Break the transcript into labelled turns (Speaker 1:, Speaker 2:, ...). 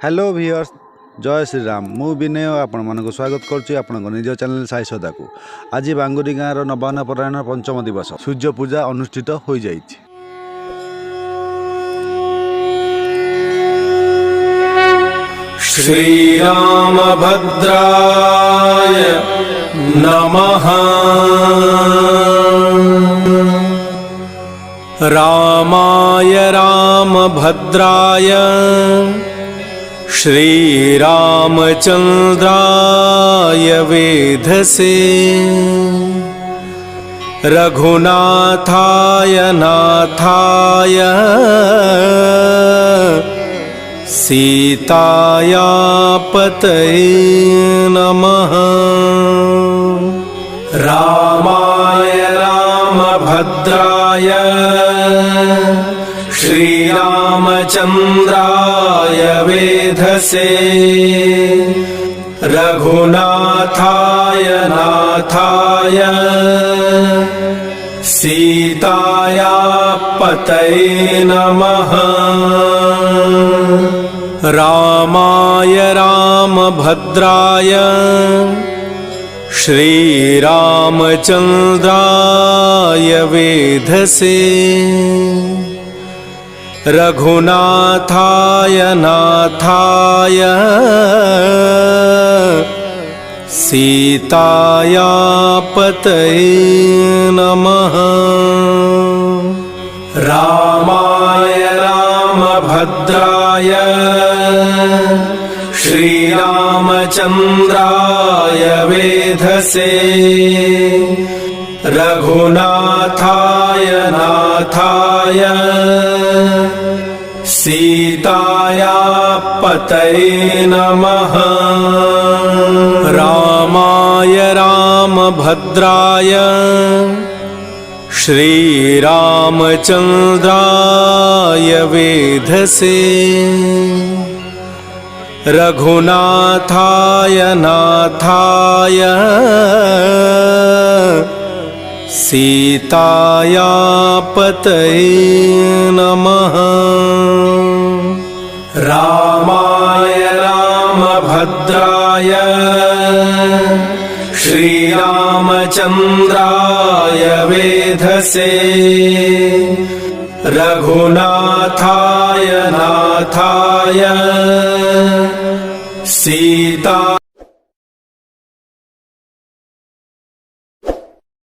Speaker 1: Hello viewers जय श्री राम मु विनय आपण मानक स्वागत करुच्ची आपण निज चैनल साई सदा को आज बांगुरी गाँव नवान्न परायण पंचम दिवस सूर्य पूजा अनुष्ठित हो जाइछि।
Speaker 2: श्रीराम भद्राय नमः। रामाय रामभद्राय श्रीरामचन्द्राय वेधसे रघुनाथाय नाथाय सीताया पतये नमः। रामाय रामभद्राय श्रीरामचन्द्राय वेधसे रघुनाथाय नाथाय सीताया पतये नमः। रामाय रामभद्राय श्रीरामचन्द्राय वेधसे रघुनाथाय नाथाय सीताया पतये नमः। रामाय रामभद्राय श्रीरामचन्द्राय वेधसे रघुनाथाय नाथाय सीताया पतये नमः। रामाय रामभद्राय श्रीरामचन्द्राय वेधसे रघुनाथाय नाथाय सीताया पतये नमः। रामाय रामभद्राय श्रीरामचन्द्राय वेधसे रघुनाथाय नाथाय सीता